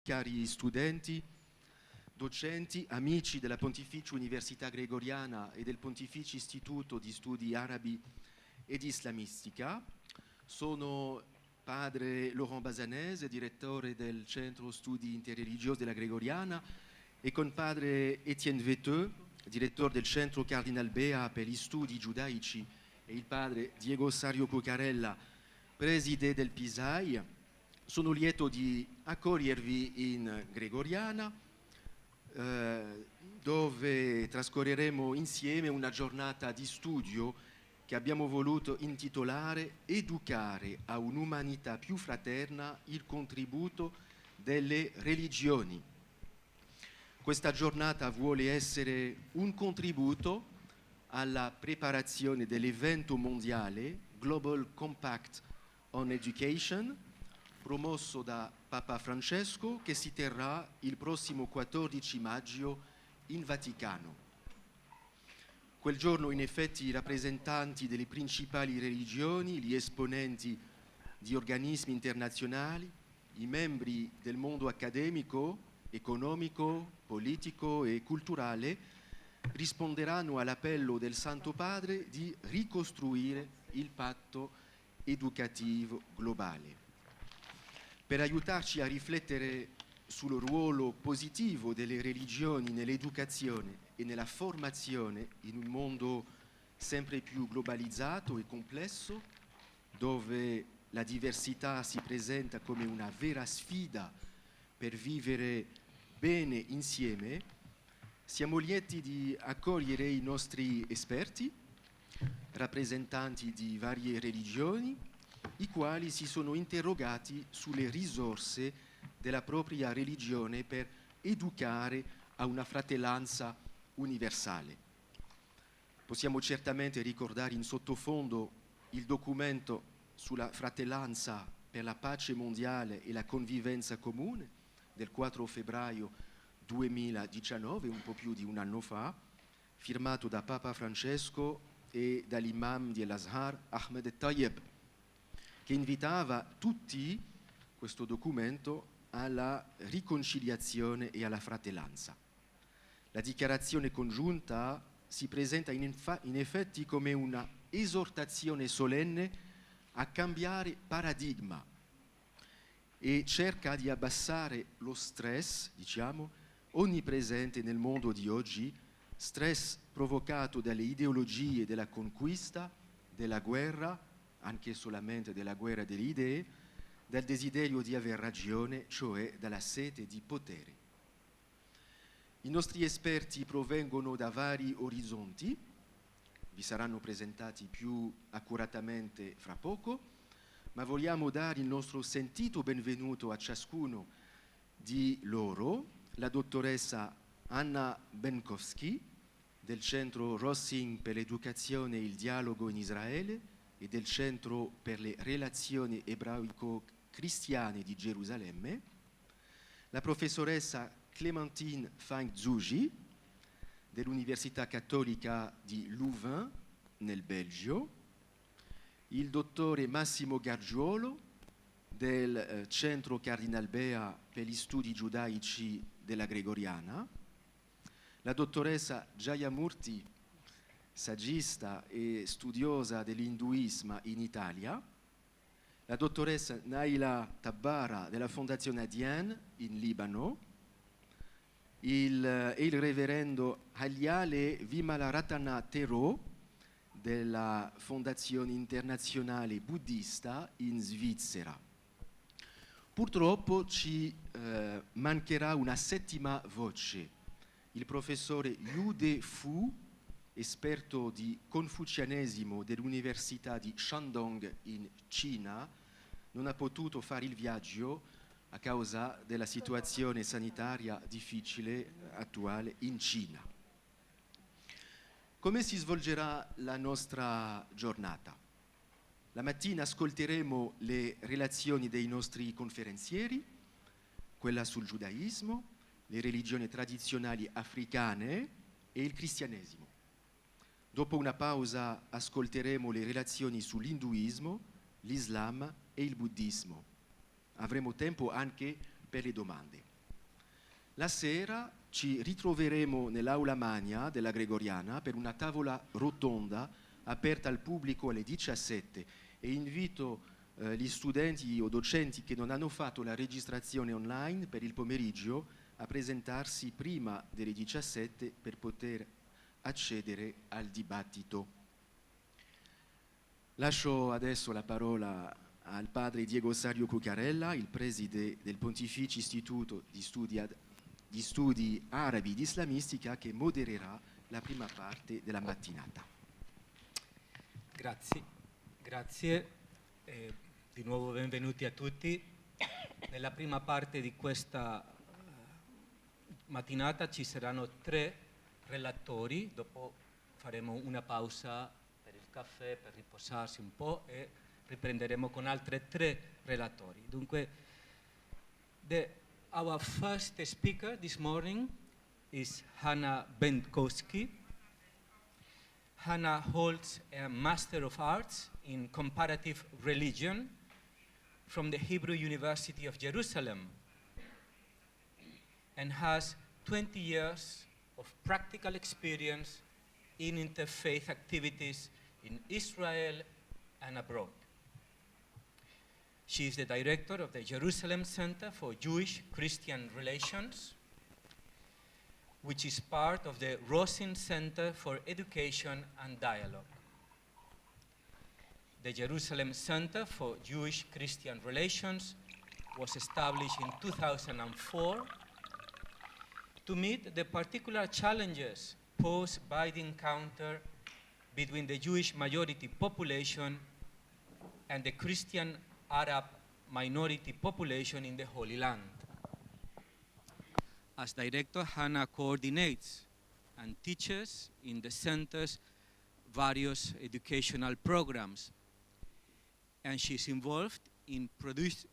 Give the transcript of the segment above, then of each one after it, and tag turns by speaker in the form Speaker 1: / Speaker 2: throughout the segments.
Speaker 1: cari studenti, docenti, amici della Pontificia Università Gregoriana e del Pontificio Istituto di Studi Arabi ed Islamistica. Sono padre Laurent Basanese, direttore del Centro Studi Interreligiosi della Gregoriana, e con padre Étienne Veteux, direttore del Centro Cardinal Bea per gli studi giudaici, e il padre Diego Sario Cucarella, preside del PISAI. Sono lieto di accogliervi in Gregoriana, dove trascorreremo insieme una giornata di studio che abbiamo voluto intitolare "Educare a un'umanità più fraterna, il contributo delle religioni". Questa giornata vuole essere un contributo alla preparazione dell'evento mondiale Global Compact on Education, promosso da Papa Francesco, che si terrà il prossimo 14 maggio in Vaticano. Quel giorno, in effetti, i rappresentanti delle principali religioni, gli esponenti di organismi internazionali, i membri del mondo accademico, economico, politico e culturale risponderanno all'appello del Santo Padre di ricostruire il patto educativo globale. Per aiutarci a riflettere sul ruolo positivo delle religioni nell'educazione e nella formazione in un mondo sempre più globalizzato e complesso, dove la diversità si presenta come una vera sfida per vivere bene insieme, siamo lieti di accogliere i nostri esperti, rappresentanti di varie religioni, i quali si sono interrogati sulle risorse della propria religione per educare a una fratellanza universale. Possiamo certamente ricordare in sottofondo il documento sulla fratellanza per la pace mondiale e la convivenza comune del 4 febbraio 2019, un po' più di un anno fa, firmato da Papa Francesco e dall'imam di Al-Azhar Ahmed Tayyib, che invitava tutti, questo documento, alla riconciliazione e alla fratellanza. La dichiarazione congiunta si presenta in effetti come una esortazione solenne a cambiare paradigma e cerca di abbassare lo stress, onnipresente nel mondo di oggi, stress provocato dalle ideologie della conquista, della guerra, anche solamente della guerra delle idee, dal desiderio di aver ragione, cioè dalla sete di potere. I nostri esperti provengono da vari orizzonti, vi saranno presentati più accuratamente fra poco, ma vogliamo dare il nostro sentito benvenuto a ciascuno di loro: la dottoressa Anna Benkowski del Centro Rossing per l'Educazione e il Dialogo in Israele e del Centro per le Relazioni Ebraico-Cristiane di Gerusalemme, la professoressa Clémentine Fink-Zouji dell'Università Cattolica di Louvain nel Belgio, il dottore Massimo Gargiuolo del Centro Cardinal Bea per gli studi giudaici della Gregoriana, la dottoressa Jayamurthy, saggista e studiosa dell'induismo in Italia, la dottoressa Naila Tabbara della Fondazione Adyen in Libano, il reverendo Halyale Vimalaratana Thero della Fondazione Internazionale Buddista in Svizzera. Purtroppo ci mancherà una settima voce. Il professore Yu-De Fu, esperto di confucianesimo dell'Università di Shandong in Cina, non ha potuto fare il viaggio a causa della situazione sanitaria difficile attuale in Cina. Come si svolgerà la nostra giornata? La mattina ascolteremo le relazioni dei nostri conferenzieri, quella sul giudaismo, le religioni tradizionali africane e il cristianesimo. Dopo una pausa ascolteremo le relazioni sull'induismo, l'Islam e il buddismo. Avremo tempo anche per le domande. La sera ci ritroveremo nell'aula magna della Gregoriana per una tavola rotonda aperta al pubblico alle 17 e invito gli studenti o docenti che non hanno fatto la registrazione online per il pomeriggio a presentarsi prima delle 17 per poter accedere al dibattito. Lascio adesso la parola al padre Diego Sario Cuccarella, il preside del Pontificio Istituto di Studi Arabi ed Islamistica, che modererà la prima parte della mattinata.
Speaker 2: Grazie. Di nuovo benvenuti a tutti. Nella prima parte di questa mattinata ci saranno 3 relatori, dopo faremo una pausa per il caffè, per riposarsi un po' e riprenderemo con altre 3 relatori. Dunque, our first speaker this morning is Hannah Bentkowski. Hannah holds a Master of Arts in Comparative Religion from the Hebrew University of Jerusalem and has 20 years of practical experience in interfaith activities in Israel and abroad. She is the director of the Jerusalem Center for Jewish-Christian Relations, which is part of the Rosin Center for Education and Dialogue. The Jerusalem Center for Jewish-Christian Relations was established in 2004 to meet the particular challenges posed by the encounter between the Jewish majority population and the Christian Arab minority population in the Holy Land. As director, Hannah coordinates and teaches in the center's various educational programs, and she's involved in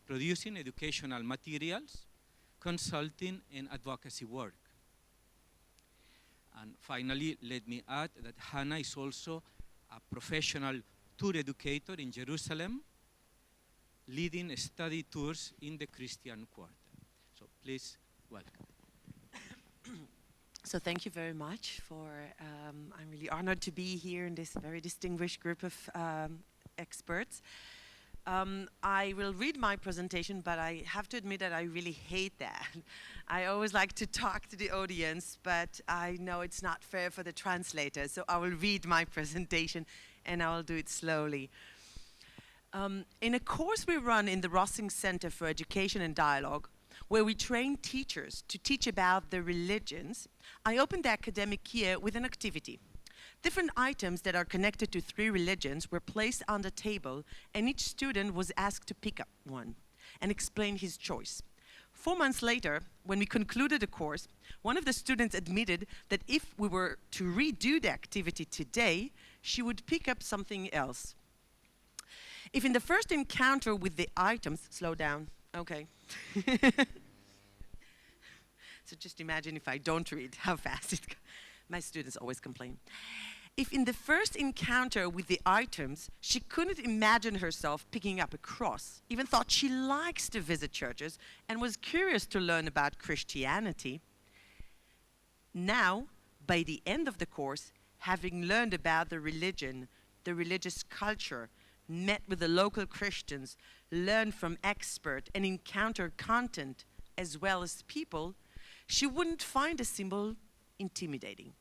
Speaker 2: producing educational materials, consulting, and advocacy work. And finally, let me add that Hannah is also a professional tour educator in Jerusalem, leading study tours in the Christian Quarter. So please, welcome.
Speaker 3: So thank you very much I'm really honored to be here in this very distinguished group of experts. I will read my presentation, but I have to admit that I really hate that. I always like to talk to the audience, but I know it's not fair for the translator, so I will read my presentation and I will do it slowly. In a course we run in the Rosin Center for Education and Dialogue, where we train teachers to teach about the religions, I opened the academic year with an activity. Different items that are connected to 3 religions were placed on the table, and each student was asked to pick up one and explain his choice. 4 months later, when we concluded the course, one of the students admitted that if we were to redo the activity today, she would pick up something else. If in the first encounter with the items, slow down, okay. So just imagine if I don't read, how fast it goes. My students always complain. If in the first encounter with the items, she couldn't imagine herself picking up a cross, even thought she likes to visit churches and was curious to learn about Christianity, now, by the end of the course, having learned about the religion, the religious culture, met with the local Christians, learned from experts, and encountered content as well as people, she wouldn't find a symbol intimidating.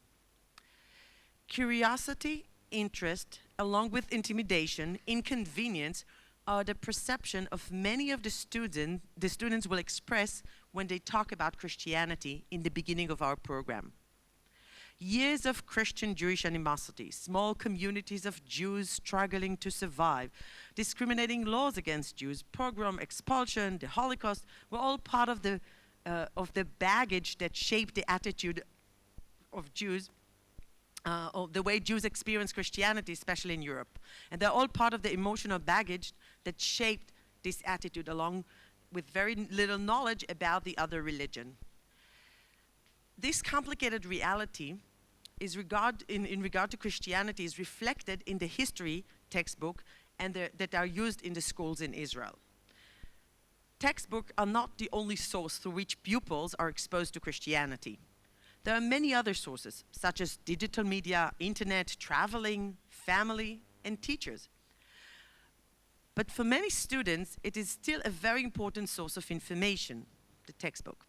Speaker 3: Curiosity, interest, along with intimidation, inconvenience, are the perception of many of the students will express when they talk about Christianity in the beginning of our program. Years of Christian-Jewish animosity, small communities of Jews struggling to survive, discriminating laws against Jews, pogrom, expulsion, the Holocaust, were all part of the baggage that shaped the attitude of Jews, of the way Jews experience Christianity, especially in Europe. And they're all part of the emotional baggage that shaped this attitude, along with very little knowledge about the other religion. This complicated reality is in regard to Christianity is reflected in the history textbook and that are used in the schools in Israel. textbooks are not the only source through which pupils are exposed to Christianity. There are many other sources, such as digital media, internet, traveling, family, and teachers. But for many students, it is still a very important source of information, the textbook.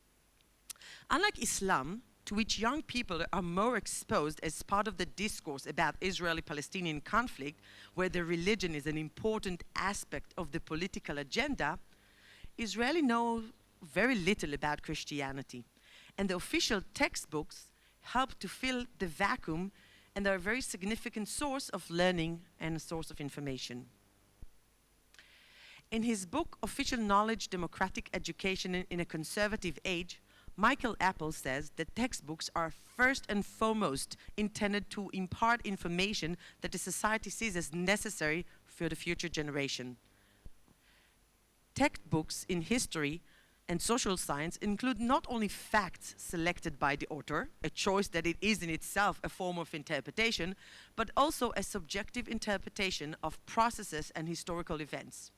Speaker 3: Unlike Islam, to which young people are more exposed as part of the discourse about Israeli-Palestinian conflict, where their religion is an important aspect of the political agenda, Israelis know very little about Christianity. And the official textbooks help to fill the vacuum, and are a very significant source of learning and a source of information. In his book, Official Knowledge, Democratic Education in a Conservative Age, Michael Apple says that textbooks are first and foremost intended to impart information that the society sees as necessary for the future generation. Textbooks in history and social science include not only facts selected by the author, a choice that it is in itself a form of interpretation, but also a subjective interpretation of processes and historical events.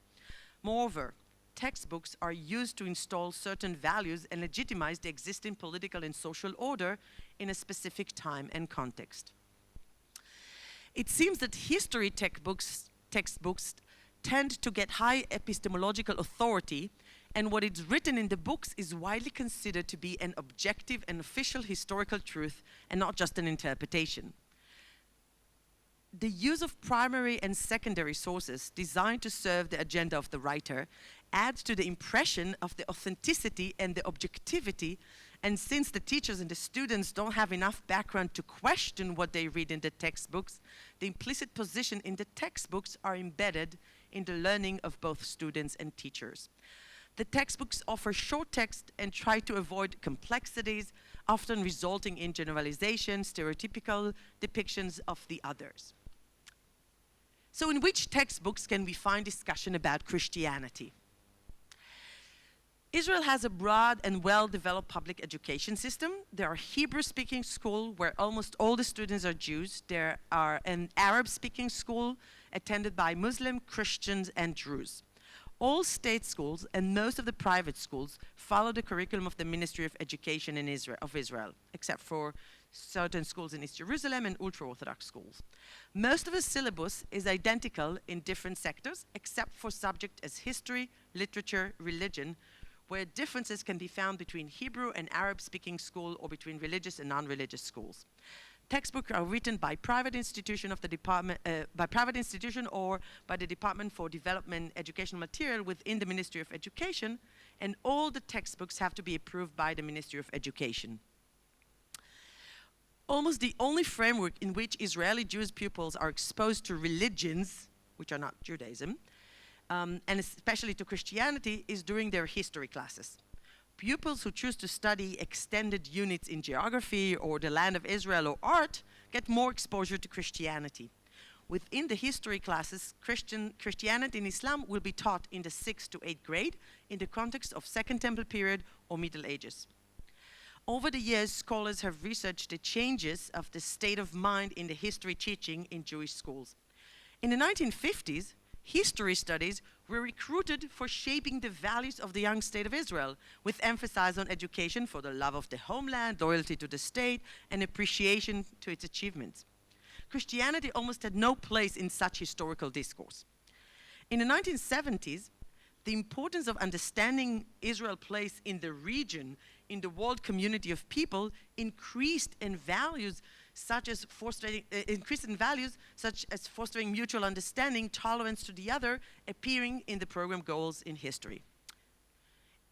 Speaker 3: Moreover, textbooks are used to install certain values and legitimize the existing political and social order in a specific time and context. It seems that history textbooks tend to get high epistemological authority, and what is written in the books is widely considered to be an objective and official historical truth and not just an interpretation. The use of primary and secondary sources designed to serve the agenda of the writer adds to the impression of the authenticity and the objectivity, and since the teachers and the students don't have enough background to question what they read in the textbooks, the implicit position in the textbooks are embedded in the learning of both students and teachers. The textbooks offer short text and try to avoid complexities, often resulting in generalization, stereotypical depictions of the others. So in which textbooks can we find discussion about Christianity? Israel has a broad and well-developed public education system. There are Hebrew-speaking schools where almost all the students are Jews. There are an Arab-speaking school attended by Muslim, Christians, and Druze. All state schools and most of the private schools follow the curriculum of the Ministry of Education in Israel, except for certain schools in East Jerusalem and ultra-Orthodox schools. Most of the syllabus is identical in different sectors, except for subjects as history, literature, religion, where differences can be found between Hebrew and Arab-speaking school or between religious and non-religious schools. Textbooks are written by private institution or by the Department for Development Educational Material within the Ministry of Education, and all the textbooks have to be approved by the Ministry of Education. Almost the only framework in which Israeli Jewish pupils are exposed to religions, which are not Judaism, and especially to Christianity, is during their history classes. Pupils who choose to study extended units in geography or the land of Israel or art get more exposure to Christianity. Within the history classes, Christianity and Islam will be taught in the 6th to 8th grade in the context of Second Temple period or Middle Ages. Over the years, scholars have researched the changes of the state of mind in the history teaching in Jewish schools. In the 1950s, history studies were recruited for shaping the values of the young state of Israel, with emphasis on education for the love of the homeland, loyalty to the state, and appreciation to its achievements. Christianity almost had no place in such historical discourse. In the 1970s, the importance of understanding Israel's place in the region, in the world community of people, increased in values such as fostering mutual understanding, tolerance to the other, appearing in the program goals in history.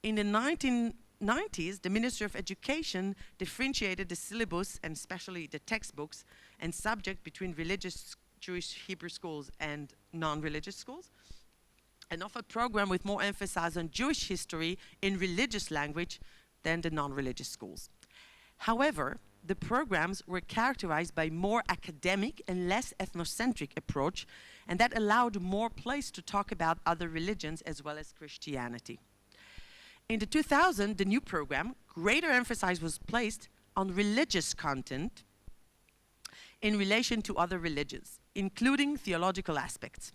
Speaker 3: In the 1990s, the Ministry of Education differentiated the syllabus, and especially the textbooks and subject, between religious Jewish Hebrew schools and non-religious schools, and offered a program with more emphasis on Jewish history in religious language than the non-religious schools. However, the programs were characterized by more academic and less ethnocentric approach, and that allowed more place to talk about other religions as well as Christianity. In the 2000, the new program, greater emphasis was placed on religious content in relation to other religions, including theological aspects.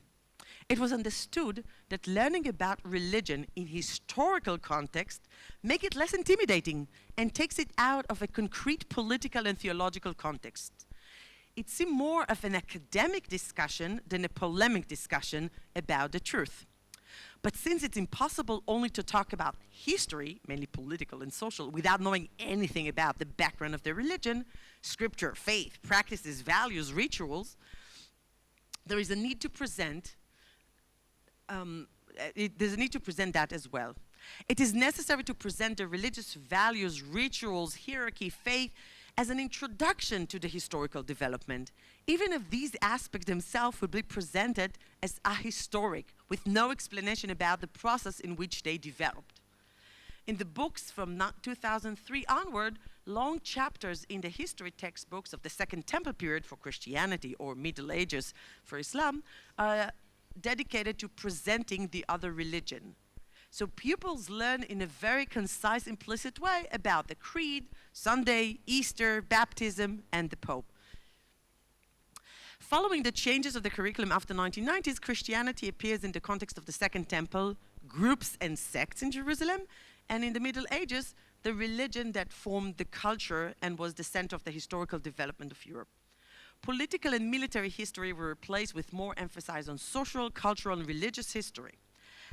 Speaker 3: It was understood that learning about religion in historical context make it less intimidating and takes it out of a concrete political and theological context. It seemed more of an academic discussion than a polemic discussion about the truth. But since it's impossible only to talk about history, mainly political and social, without knowing anything about the background of the religion, scripture, faith, practices, values, rituals, there is a need to present there's a need to present that as well. It is necessary to present the religious values, rituals, hierarchy, faith as an introduction to the historical development, even if these aspects themselves would be presented as ahistoric, with no explanation about the process in which they developed. In the books from 2003 onward, long chapters in the history textbooks of the Second Temple period for Christianity or Middle Ages for Islam are dedicated to presenting the other religion. So pupils learn in a very concise, implicit way about the creed, Sunday, Easter, baptism, and the Pope. Following the changes of the curriculum after the 1990s, Christianity appears in the context of the Second Temple, groups and sects in Jerusalem, and in the Middle Ages, the religion that formed the culture and was the center of the historical development of Europe. Political and military history were replaced with more emphasis on social, cultural, and religious history.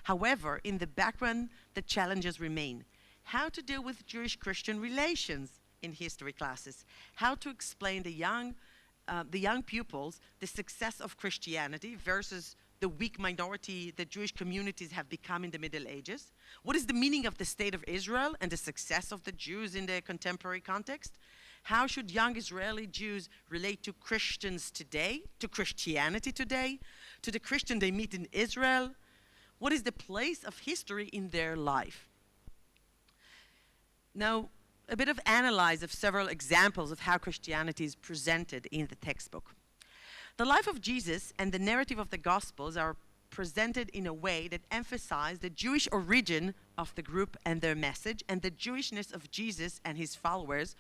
Speaker 3: However, in the background, the challenges remain. How to deal with Jewish-Christian relations in history classes, how to explain the young pupils the success of Christianity versus the weak minority that Jewish communities have become in the Middle Ages. What is the meaning of the state of Israel and the success of the Jews in the contemporary context? How should young Israeli Jews relate to Christians today, to Christianity today, to the Christian they meet in Israel? What is the place of history in their life? Now, a bit of analyze of several examples of how Christianity is presented in the textbook. The life of Jesus and the narrative of the Gospels are presented in a way that emphasize the Jewish origin of the group and their message, and the Jewishness of Jesus and his followers,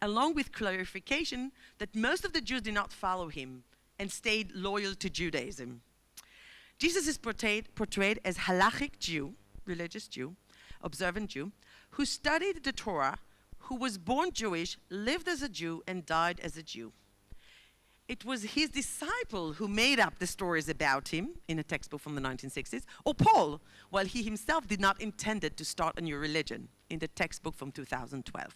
Speaker 3: along with clarification that most of the Jews did not follow him and stayed loyal to Judaism. Jesus is portrayed as halachic Jew, religious Jew, observant Jew, who studied the Torah, who was born Jewish, lived as a Jew, and died as a Jew. It was his disciple who made up the stories about him in a textbook from the 1960s, or Paul, while he himself did not intend to start a new religion in the textbook from 2012.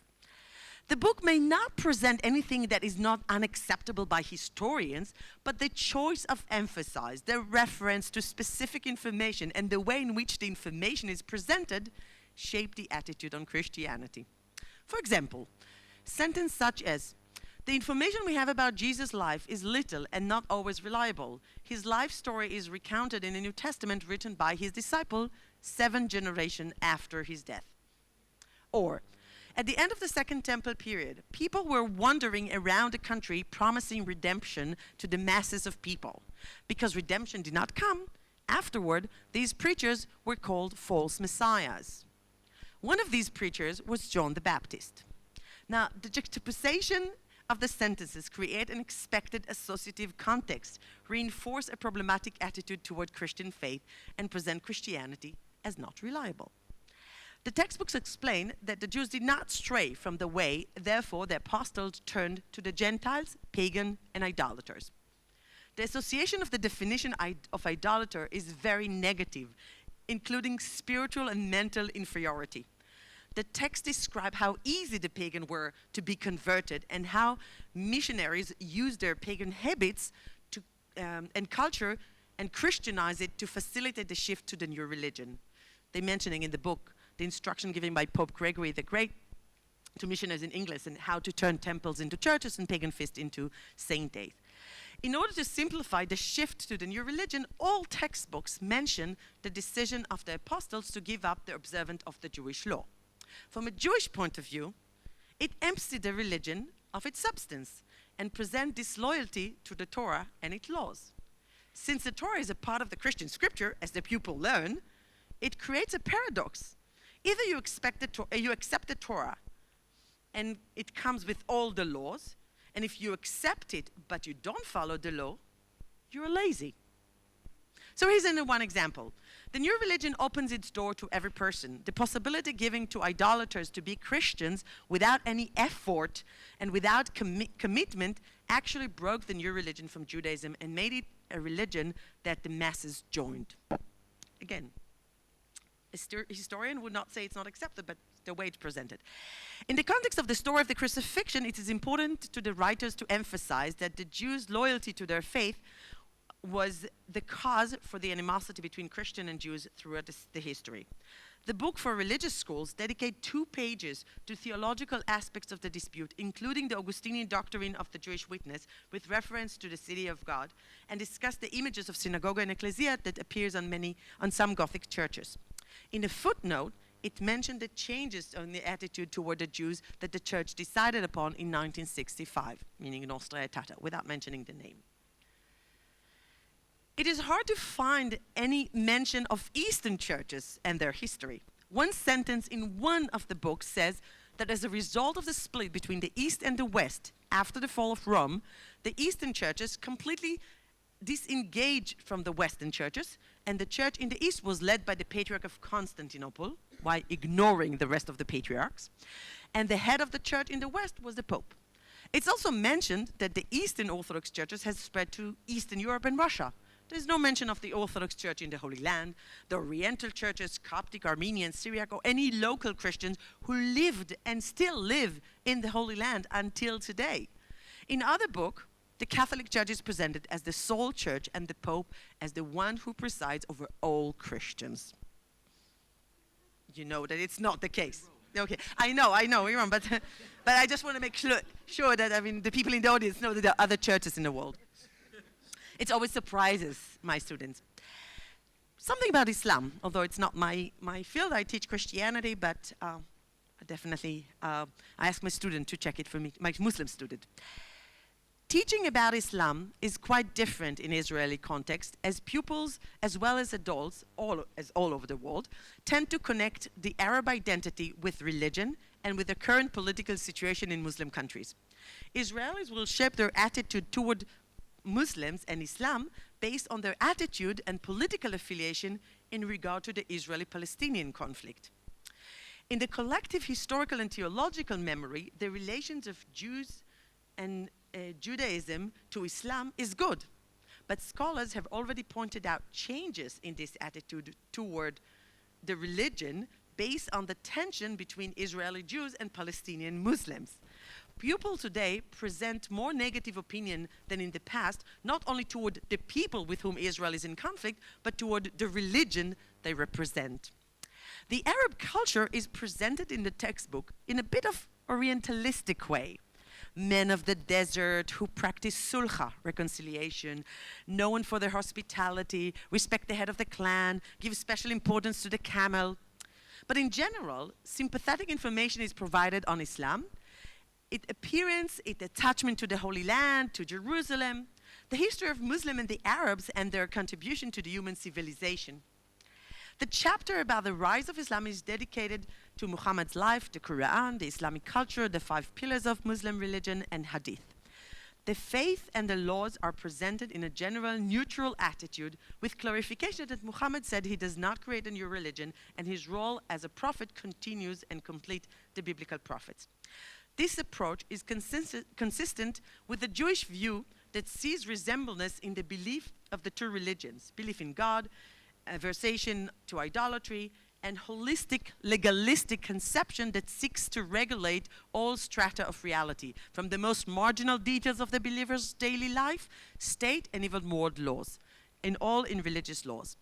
Speaker 3: The book may not present anything that is not unacceptable by historians, but the choice of emphasis, the reference to specific information, and the way in which the information is presented shape the attitude on Christianity. For example, sentences such as, "The information we have about Jesus' life is little and not always reliable. His life story is recounted in the New Testament written by his disciple 7 generations after his death." Or, "At the end of the Second Temple period, people were wandering around the country promising redemption to the masses of people. Because redemption did not come, afterward, these preachers were called false messiahs. One of these preachers was John the Baptist." Now, the juxtaposition of the sentences create an expected associative context, reinforce a problematic attitude toward Christian faith, and present Christianity as not reliable. The textbooks explain that the Jews did not stray from the way, therefore the apostles turned to the Gentiles, pagan, and idolaters. The association of the definition of idolater is very negative, including spiritual and mental inferiority. The text describes how easy the pagan were to be converted and how missionaries used their pagan habits and culture and Christianize it to facilitate the shift to the new religion. They're mentioning in the book the instruction given by Pope Gregory the Great to missionaries in England and how to turn temples into churches and pagan feasts into saint days. In order to simplify the shift to the new religion, all textbooks mention the decision of the apostles to give up the observance of the Jewish law. From a Jewish point of view, it emptied the religion of its substance and present disloyalty to the Torah and its laws. Since the Torah is a part of the Christian scripture, as the pupil learn, it creates a paradox. Either you accept the Torah and it comes with all the laws, and if you accept it but you don't follow the law, you're lazy. So here's one example. The new religion opens its door to every person. The possibility given to idolaters to be Christians without any effort and without commitment actually broke the new religion from Judaism and made it a religion that the masses joined. Again, a historian would not say it's not accepted, but the way it's presented. In the context of the story of the crucifixion, it is important to the writers to emphasize that the Jews' loyalty to their faith was the cause for the animosity between Christian and Jews throughout the history. The book for religious schools dedicates 2 pages to theological aspects of the dispute, including the Augustinian doctrine of the Jewish witness, with reference to the city of God, and discuss the images of synagogue and ecclesia that appears on some Gothic churches. In a footnote, it mentioned the changes in the attitude toward the Jews that the church decided upon in 1965, meaning Nostra Aetate, without mentioning the name. It is hard to find any mention of Eastern churches and their history. One sentence in one of the books says that as a result of the split between the East and the West after the fall of Rome, the Eastern churches completely disengaged from the Western churches, and the church in the East was led by the Patriarch of Constantinople, while ignoring the rest of the patriarchs, and the head of the church in the West was the Pope. It's also mentioned that the Eastern Orthodox churches has spread to Eastern Europe and Russia. There's no mention of the Orthodox Church in the Holy Land, the Oriental churches, Coptic, Armenian, Syriac, or any local Christians who lived and still live in the Holy Land until today. In other book, the Catholic Church is presented as the sole church and the Pope as the one who presides over all Christians. You know that it's not the case. Okay, I know, you're wrong, but I just want to make sure that, I mean, the people in the audience know that there are other churches in the world. It always surprises my students. Something about Islam, although it's not my field. I teach Christianity, but I ask my student to check it for me, my Muslim student. Teaching about Islam is quite different in Israeli context, as pupils, as well as adults, all over the world, tend to connect the Arab identity with religion and with the current political situation in Muslim countries. Israelis will shape their attitude toward Muslims and Islam based on their attitude and political affiliation in regard to the Israeli-Palestinian conflict. In the collective historical and theological memory, the relations of Jews and Judaism to Islam is good, but scholars have already pointed out changes in this attitude toward the religion based on the tension between Israeli Jews and Palestinian Muslims. Pupils today present more negative opinion than in the past, not only toward the people with whom Israel is in conflict, but toward the religion they represent. The Arab culture is presented in the textbook in a bit of Orientalistic way. Men of the desert who practice sulha, reconciliation, known for their hospitality, respect the head of the clan, give special importance to the camel. But in general, sympathetic information is provided on Islam, its appearance, its attachment to the Holy Land, to Jerusalem, the history of Muslim and the Arabs and their contribution to the human civilization. The chapter about the rise of Islam is dedicated to Muhammad's life, the Quran, the Islamic culture, the 5 pillars of Muslim religion, and Hadith. The faith and the laws are presented in a general neutral attitude with clarification that Muhammad said he does not create a new religion and his role as a prophet continues and complete the biblical prophets. This approach is consistent with the Jewish view that sees resemblance in the belief of the 2 religions, belief in God, aversion to idolatry, and holistic, legalistic conception that seeks to regulate all strata of reality, from the most marginal details of the believer's daily life, state, and even world laws, in religious laws.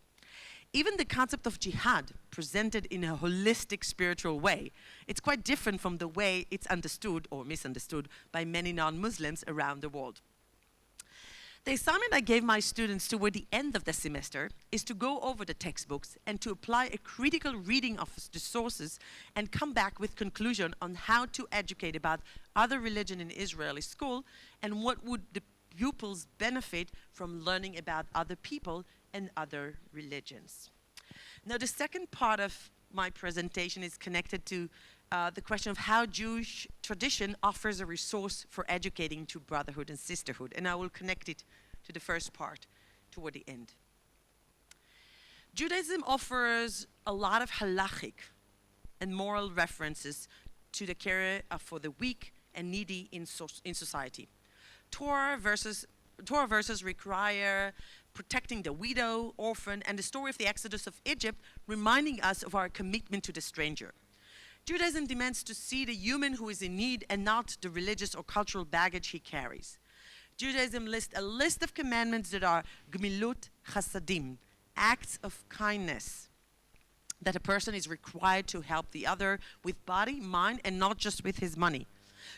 Speaker 3: Even the concept of jihad, presented in a holistic spiritual way, it's quite different from the way it's understood or misunderstood by many non-Muslims around the world. The assignment I gave my students toward the end of the semester is to go over the textbooks and to apply a critical reading of the sources and come back with conclusion on how to educate about other religion in Israeli school and what would the pupils benefit from learning about other people and other religions. Now, the second part of my presentation is connected to the question of how Jewish tradition offers a resource for educating to brotherhood and sisterhood, and I will connect it to the first part toward the end. Judaism offers a lot of halachic and moral references to the care for the weak and needy in society. Torah verses require protecting the widow, orphan, and the story of the Exodus of Egypt, reminding us of our commitment to the stranger. Judaism demands to see the human who is in need and not the religious or cultural baggage he carries. Judaism lists a list of commandments that are gmilut chasadim, acts of kindness, that a person is required to help the other with body, mind, and not just with his money.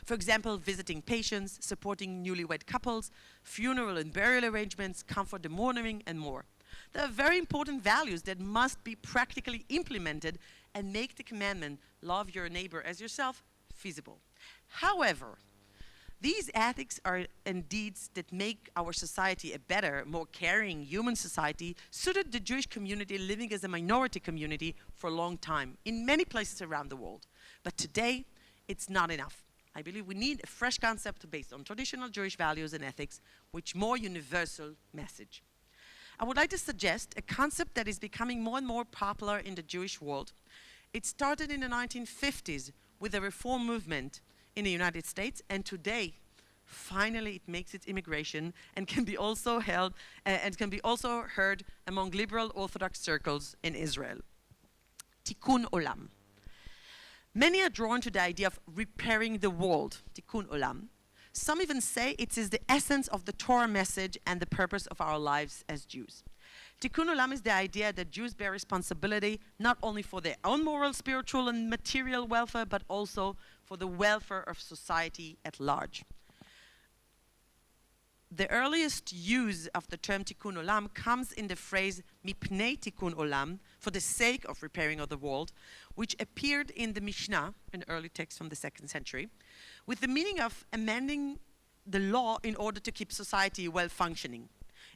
Speaker 3: For example, visiting patients, supporting newlywed couples, funeral and burial arrangements, comfort the mourning, and more. There are very important values that must be practically implemented and make the commandment, love your neighbor as yourself, feasible. However, these ethics and deeds that make our society a better, more caring human society suited the Jewish community living as a minority community for a long time in many places around the world. But today, it's not enough. I believe we need a fresh concept based on traditional Jewish values and ethics with more universal message. I would like to suggest a concept that is becoming more and more popular in the Jewish world. It started in the 1950s with a reform movement in the United States, and today, finally, it makes its immigration and can be also heard among liberal Orthodox circles in Israel. Tikkun Olam. Many are drawn to the idea of repairing the world, Tikkun Olam. Some even say it is the essence of the Torah message and the purpose of our lives as Jews. Tikkun Olam is the idea that Jews bear responsibility not only for their own moral, spiritual, and material welfare, but also for the welfare of society at large. The earliest use of the term Tikkun Olam comes in the phrase Mipnei Tikkun Olam, for the sake of repairing of the world, which appeared in the Mishnah, an early text from the 2nd century, with the meaning of amending the law in order to keep society well functioning.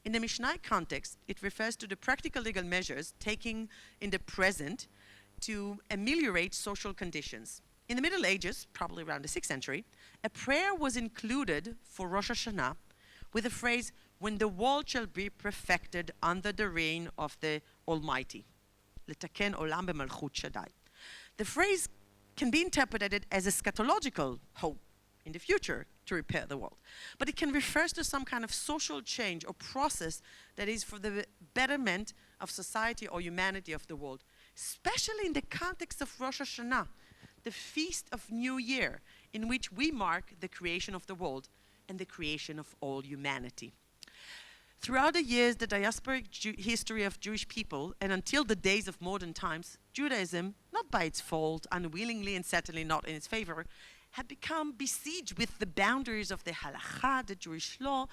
Speaker 3: In the Mishnah context, it refers to the practical legal measures taken in the present to ameliorate social conditions. In the Middle Ages, probably around the 6th century, a prayer was included for Rosh Hashanah with the phrase, when the world shall be perfected under the reign of the Almighty. Letaken olam b'malchut Shaddai. The phrase can be interpreted as eschatological hope in the future to repair the world. But it can refer to some kind of social change or process that is for the betterment of society or humanity of the world, especially in the context of Rosh Hashanah, the feast of New Year, in which we mark the creation of the world and the creation of all humanity. Throughout the years, the diasporic history of Jewish people, and until the days of modern times, Judaism, not by its fault, unwillingly and certainly not in its favor, had become besieged with the boundaries of the halakha, the Jewish law,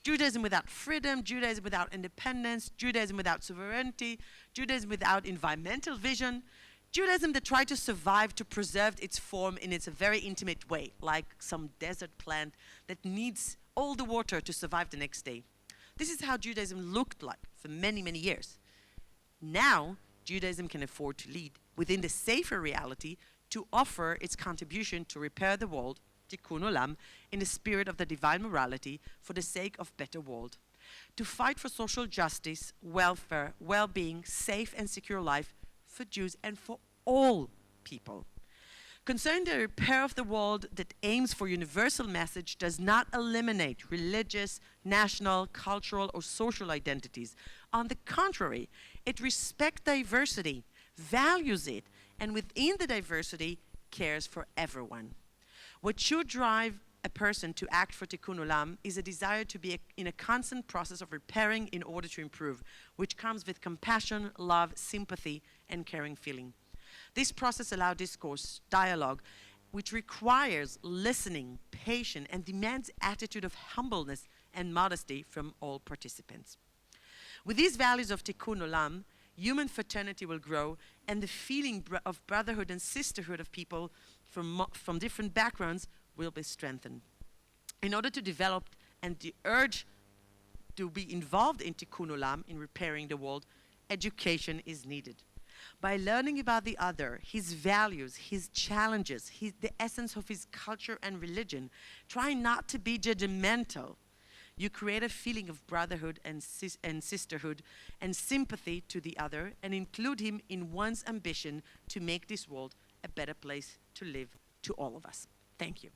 Speaker 3: Judaism without freedom, Judaism without independence, Judaism without sovereignty, Judaism without environmental vision, Judaism that tried to survive to preserve its form in its very intimate way, like some desert plant that needs all the water to survive the next day. This is how Judaism looked like for many, many years. Now, Judaism can afford to lead within the safer reality to offer its contribution to repair the world, Tikkun Olam, in the spirit of the divine morality for the sake of better world. To fight for social justice, welfare, well-being, safe and secure life for Jews and for all people. Concerning the repair of the world that aims for universal message does not eliminate religious, national, cultural, or social identities. On the contrary, it respects diversity, values it, and within the diversity, cares for everyone. What should drive a person to act for Tikkun Olam is a desire to be in a constant process of repairing in order to improve, which comes with compassion, love, sympathy, and caring feeling. This process allows discourse, dialogue, which requires listening, patience, and demands attitude of humbleness and modesty from all participants. With these values of Tikkun Olam, human fraternity will grow, and the feeling of brotherhood and sisterhood of people from different backgrounds will be strengthened. In order to develop and the urge to be involved in Tikkun Olam, in repairing the world, education is needed. By learning about the other, his values, his challenges, the essence of his culture and religion, try not to be judgmental. You create a feeling of brotherhood and sisterhood and sympathy to the other, and include him in one's ambition to make this world a better place to live to all of us. Thank you.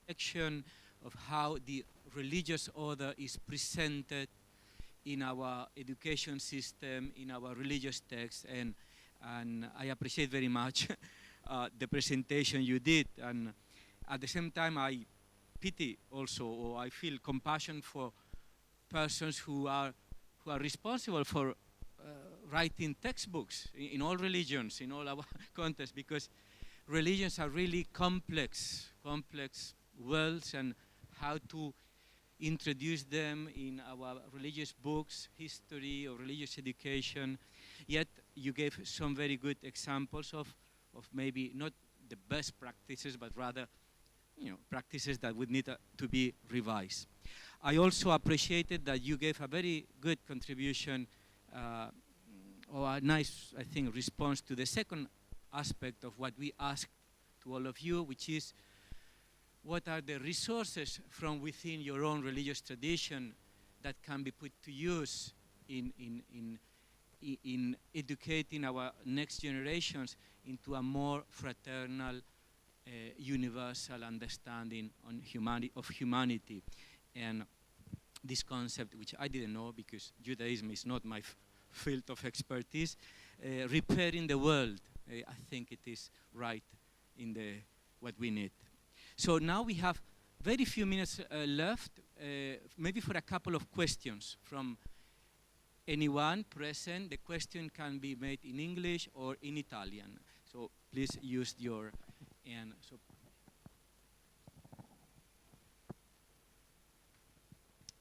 Speaker 2: Section of how the religious order is presented in our education system, in our religious texts, and I appreciate very much the presentation you did. And at the same time, I pity also, or I feel compassion for persons who are responsible for writing textbooks in all religions, in all our contexts, because religions are really complex worlds, and how to introduce them in our religious books, history or religious education. Yet you gave some very good examples of maybe not the best practices, but rather, practices that would need to be revised. I also appreciated that you gave a very good contribution, or a nice, I think, response to the second aspect of what we asked to all of you, which is, what are the resources from within your own religious tradition that can be put to use in educating our next generations into a more fraternal, universal understanding of humanity? And this concept, which I didn't know because Judaism is not my field of expertise, repairing the world. I think it is right in what we need. So now we have very few minutes left, maybe for a couple of questions from anyone present. The question can be made in English or in Italian. So please use your, and so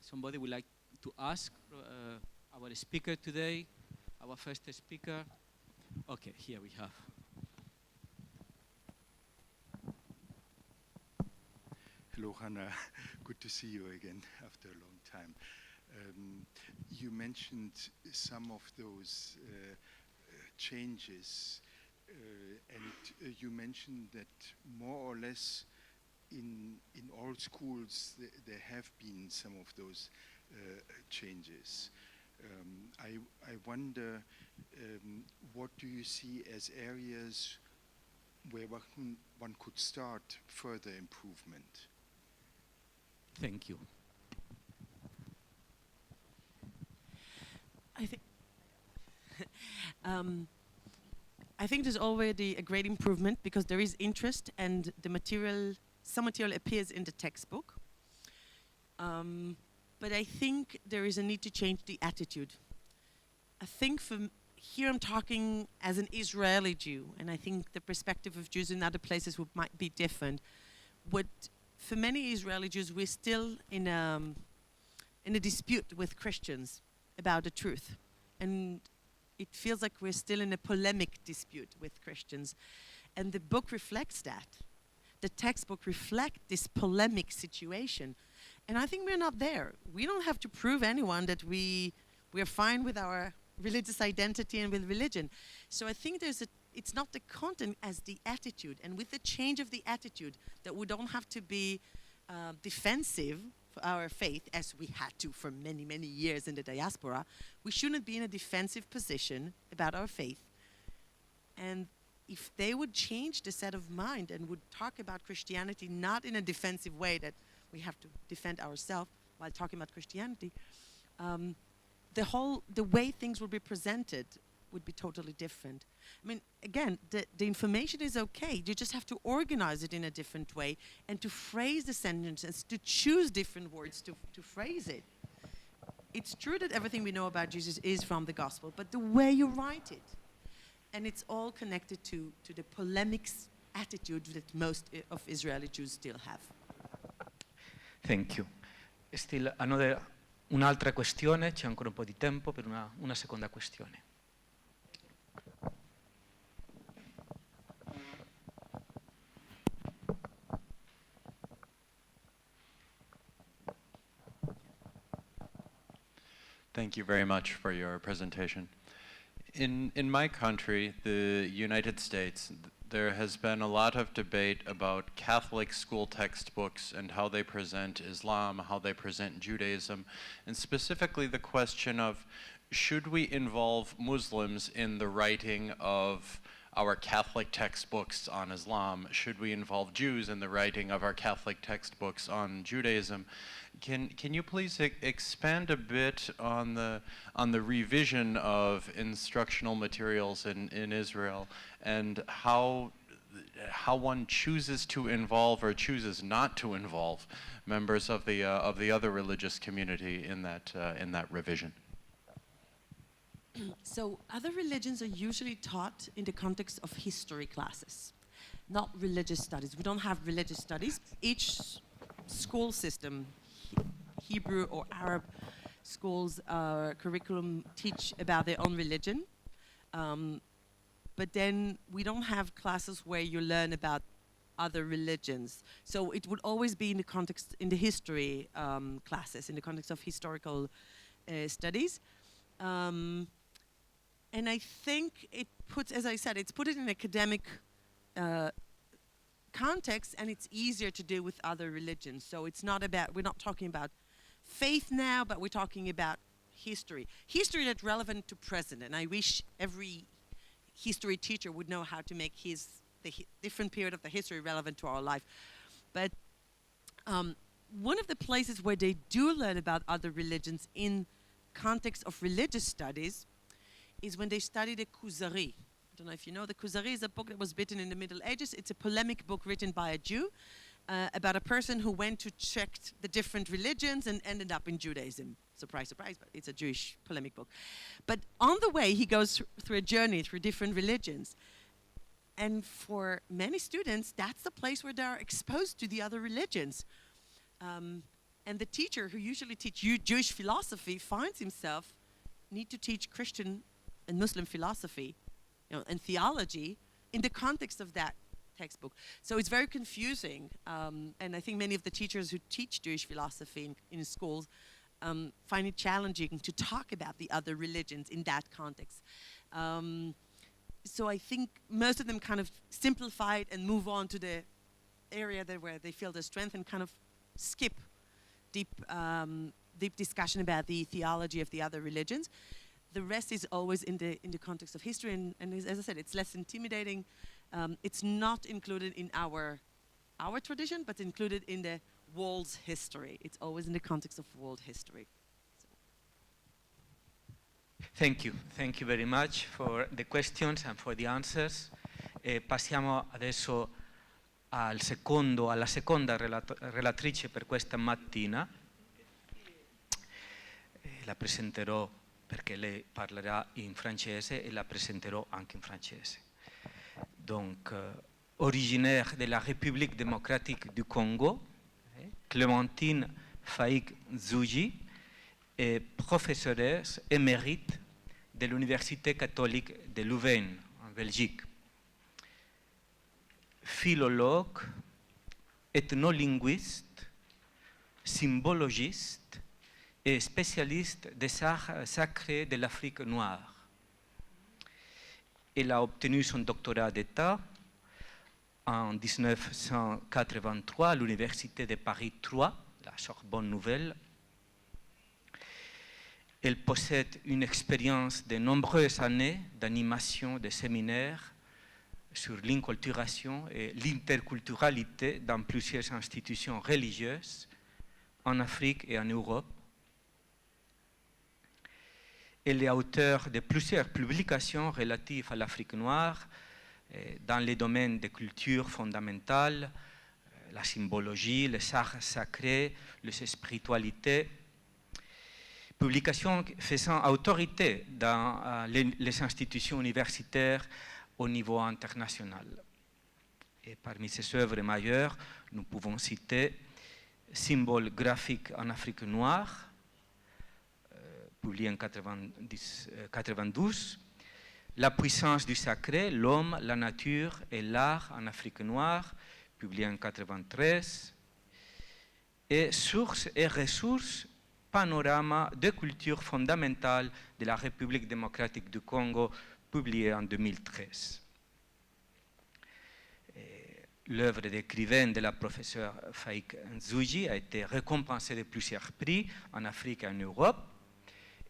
Speaker 2: somebody would like to ask our speaker today, our first speaker. Okay, here we have.
Speaker 4: Hello, Hannah. Good to see you again after a long time. You mentioned some of those changes, and you mentioned that more or less in all schools there have been some of those changes. I wonder, what do you see as areas where one could start further improvement?
Speaker 2: Thank you.
Speaker 3: I think there's already a great improvement because there is interest, and some material appears in the textbook. But I think there is a need to change the attitude. I think here I'm talking as an Israeli Jew, and I think the perspective of Jews in other places might be different. For many Israeli Jews, we're still in a dispute with Christians about the truth. And it feels like we're still in a polemic dispute with Christians. And the book reflects that. The textbook reflects this polemic situation. And I think we're not there. We don't have to prove anyone that we're fine with our religious identity and with religion. So I think it's not the content as the attitude. And with the change of the attitude, that we don't have to be defensive for our faith, as we had to for many, many years in the diaspora. We shouldn't be in a defensive position about our faith. And if they would change the set of mind and would talk about Christianity not in a defensive way that we have to defend ourselves while talking about Christianity, the way things will be presented would be totally different. I mean, again, the information is okay. You just have to organize it in a different way and to phrase the sentences, to choose different words to phrase it. It's true that everything we know about Jesus is from the gospel, but the way you write it. And it's all connected to the polemics attitude that most of Israeli Jews still have.
Speaker 2: Thank you. Still un'altra questione, c'è ancora un po' di tempo per una seconda questione.
Speaker 5: Thank you very much for your presentation. In my country, the United States, there has been a lot of debate about Catholic school textbooks and how they present Islam, how they present Judaism, and specifically the question of, should we involve Muslims in the writing of our Catholic textbooks on Islam? Should we involve Jews in the writing of our Catholic textbooks on Judaism? Can you please expand a bit on the revision of instructional materials in Israel and how one chooses to involve or chooses not to involve members of the other religious community in that revision?
Speaker 3: So other religions are usually taught in the context of history classes, not religious studies. We don't have religious studies. Each school system, Hebrew or Arab schools, curriculum teach about their own religion. But then we don't have classes where you learn about other religions. So it would always be in the context, in the history classes, in the context of historical studies. And I think it puts, as I said, it's put it in academic context, and it's easier to do with other religions. So it's not about, we're not talking about faith now, but we're talking about history. History that's relevant to present, and I wish every history teacher would know how to make the different period of the history relevant to our life. But one of the places where they do learn about other religions in context of religious studies is when they study the Kuzari. I don't know if you know, the Kuzari is a book that was written in the Middle Ages. It's a polemic book written by a Jew about a person who went to check the different religions and ended up in Judaism. Surprise, surprise, but it's a Jewish polemic book. But on the way, he goes through a journey through different religions. And for many students, that's the place where they are exposed to the other religions. And the teacher who usually teaches Jewish philosophy finds himself need to teach Christian and Muslim philosophy, and theology in the context of that textbook. So it's very confusing, and I think many of the teachers who teach Jewish philosophy in schools find it challenging to talk about the other religions in that context. So I think most of them kind of simplify it and move on to the area where they feel their strength and kind of skip deep discussion about the theology of the other religions. The rest is always in the context of history, and as I said, it's less intimidating. It's not included in our tradition, but included in the world's history. It's always in the context of world history.
Speaker 2: Thank you very much for the questions and for the answers. Passiamo adesso alla seconda relatrice per questa mattina. La presenterò perché lei parlerà in francese e la presenterò anche in francese. Donc, originaire de la République démocratique du Congo, Clémentine Faïk Zouji est professeure émérite de l'Université catholique de Louvain, en Belgique. Philologue, ethnolinguiste, symbologiste, et spécialiste des arts sacrés de l'Afrique noire. Elle a obtenu son doctorat d'État en 1983 à l'Université de Paris 3, la Sorbonne Nouvelle. Elle possède une expérience de nombreuses années d'animation de séminaires sur l'inculturation et l'interculturalité dans plusieurs institutions religieuses en Afrique et en Europe. Elle est auteure de plusieurs publications relatives à l'Afrique noire dans les domaines de culture fondamentale, la symbologie, les arts sacrés, les spiritualités. publication faisant autorité dans les institutions universitaires au niveau international. Et parmi ces œuvres majeures, nous pouvons citer Symbole graphique en Afrique noire, publié en 1992, La puissance du sacré, l'homme, la nature et l'art en Afrique noire, publié en 1993, et Sources et ressources, panorama de culture fondamentale de la République démocratique du Congo, publié en 2013. L'œuvre d'écrivaine de la professeure Faik Nzuji a été récompensée de plusieurs prix en Afrique et en Europe.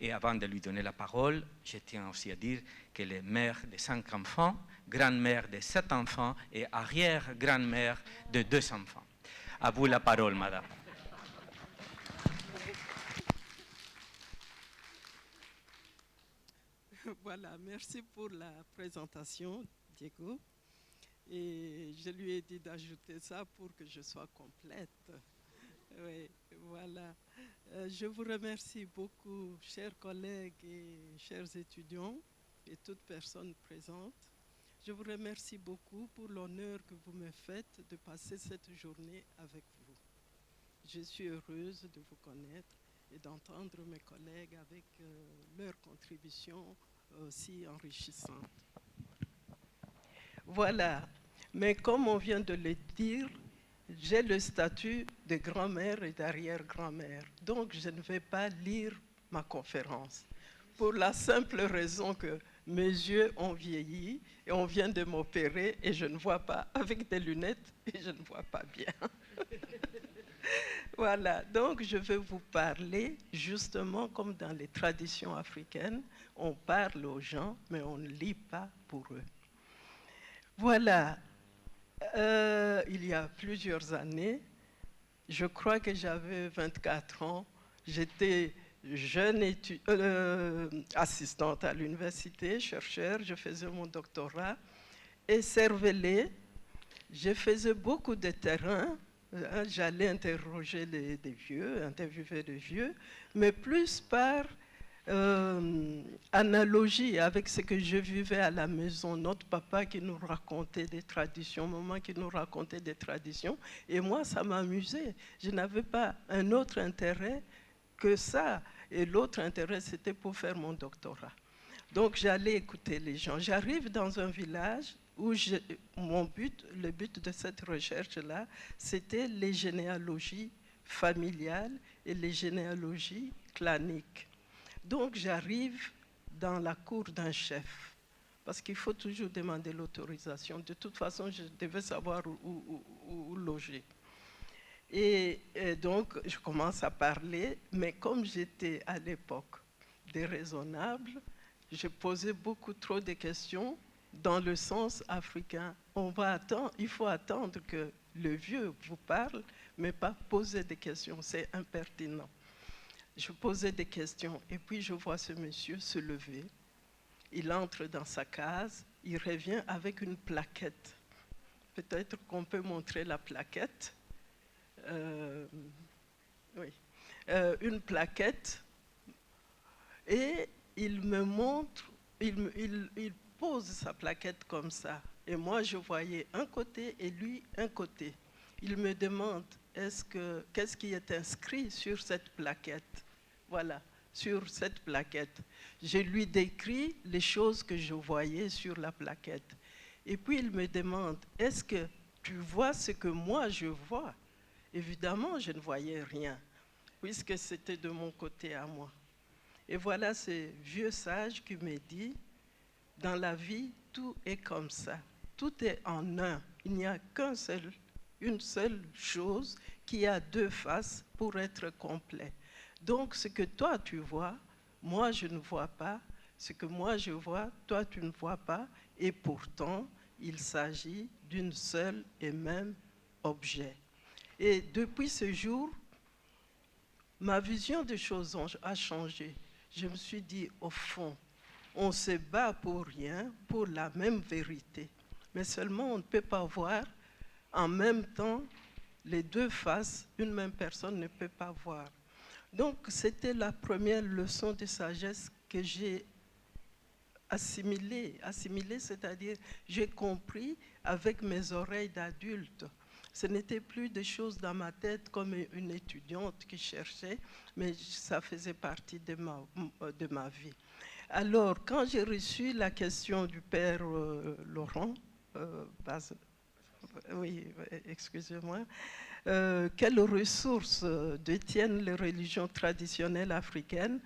Speaker 2: Et avant de lui donner la parole, je tiens aussi à dire qu'elle est mère de 5 enfants, grand-mère de 7 enfants et arrière-grand-mère de 2 enfants. À vous la parole, madame.
Speaker 6: Voilà, merci pour la présentation, Diego. Et je lui ai dit d'ajouter ça pour que je sois complète. Oui, voilà. Je vous remercie beaucoup, chers collègues et chers étudiants et toutes personnes présentes. Je vous remercie beaucoup pour l'honneur que vous me faites de passer cette journée avec vous. Je suis heureuse de vous connaître et d'entendre mes collègues avec leurs contributions aussi enrichissantes. Voilà, mais comme on vient de le dire, j'ai le statut de grand-mère et d'arrière-grand-mère, donc je ne vais pas lire ma conférence, pour la simple raison que mes yeux ont vieilli et on vient de m'opérer et je ne vois pas, avec des lunettes, et je ne vois pas bien. Voilà, donc je vais vous parler justement comme dans les traditions africaines, on parle aux gens, mais on ne lit pas pour eux. Voilà, il y a plusieurs années, je crois que j'avais 24 ans, j'étais jeune assistante à l'université, chercheur, je faisais mon doctorat, et cervelée, je faisais beaucoup de terrain, j'allais interroger des vieux, interviewer des vieux, mais plus par analogie avec ce que je vivais à la maison, notre papa qui nous racontait des traditions, maman qui nous racontait des traditions, et moi ça m'amusait, je n'avais pas un autre intérêt que ça, et l'autre intérêt c'était pour faire mon doctorat. Donc j'allais écouter les gens, j'arrive dans un village où le but de cette recherche-là, c'était les généalogies familiales et les généalogies claniques. Donc j'arrive dans la cour d'un chef, parce qu'il faut toujours demander l'autorisation. De toute façon, je devais savoir où loger. Et donc, je commence à parler, mais comme j'étais à l'époque déraisonnable, je posais beaucoup trop de questions dans le sens africain. Il faut attendre que le vieux vous parle, mais pas poser des questions, c'est impertinent. Je posais des questions et puis je vois ce monsieur se lever. Il entre dans sa case, il revient avec une plaquette. Peut-être qu'on peut montrer la plaquette. Oui. Une plaquette. Et il me montre, il pose sa plaquette comme ça. Et moi, je voyais un côté et lui un côté. Il me demande, qu'est-ce qui est inscrit sur cette plaquette? Voilà, sur cette plaquette. Je lui décris les choses que je voyais sur la plaquette. Et puis il me demande, est-ce que tu vois ce que moi je vois? Évidemment, je ne voyais rien, puisque c'était de mon côté à moi. Et voilà ce vieux sage qui me dit, dans la vie, tout est comme ça. Tout est en un. Il n'y a une seule chose qui a 2 faces pour être complet. Donc, ce que toi, tu vois, moi, je ne vois pas. Ce que moi, je vois, toi, tu ne vois pas. Et pourtant, il s'agit d'une seule et même objet. Et depuis ce jour, ma vision des choses a changé. Je me suis dit, au fond, on se bat pour rien, pour la même vérité. Mais seulement, on ne peut pas voir en même temps les 2 faces, une même personne ne peut pas voir. Donc, c'était la première leçon de sagesse que j'ai assimilée, c'est-à-dire j'ai compris avec mes oreilles d'adulte. Ce n'était plus des choses dans ma tête comme une étudiante qui cherchait, mais ça faisait partie de ma vie. Alors, quand j'ai reçu la question du père Laurent, oui, excusez-moi, quelles ressources détiennent les religions traditionnelles africaines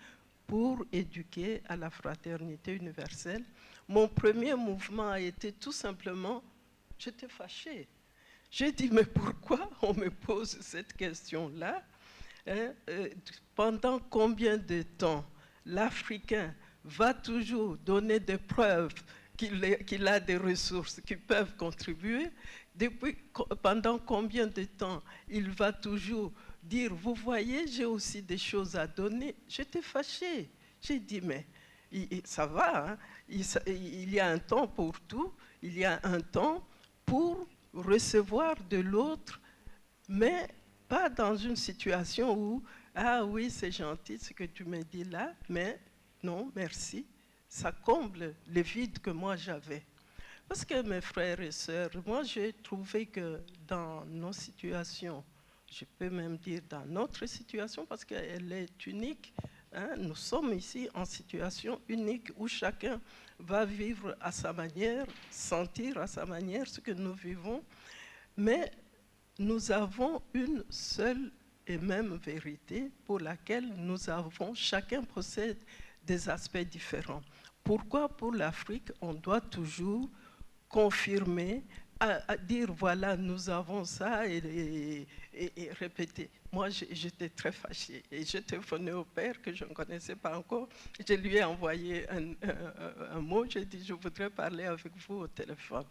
Speaker 6: pour éduquer à la fraternité universelle? Mon premier mouvement a été tout simplement, j'étais fâchée. J'ai dit, mais pourquoi on me pose cette question-là, hein? Pendant combien de temps l'Africain va toujours donner des preuves qu'il a des ressources qui peuvent contribuer? Pendant combien de temps il va toujours dire, vous voyez, j'ai aussi des choses à donner? J'étais fâchée. J'ai dit, mais ça va, hein? Il y a un temps pour tout, il y a un temps pour recevoir de l'autre, mais pas dans une situation où, ah oui, c'est gentil ce que tu me dis là, mais non, merci. Ça comble le vide que moi j'avais. Parce que mes frères et sœurs, moi j'ai trouvé que dans nos situations, je peux même dire dans notre situation, parce qu'elle est unique, hein, nous sommes ici en situation unique où chacun va vivre à sa manière, sentir à sa manière ce que nous vivons, mais nous avons une seule et même vérité pour laquelle chacun possède des aspects différents. Pourquoi pour l'Afrique, on doit toujours confirmer, à dire voilà, nous avons ça et répéter. Moi, j'étais très fâchée et j'ai téléphoné au père que je ne connaissais pas encore. Je lui ai envoyé un mot, j'ai dit je voudrais parler avec vous au téléphone.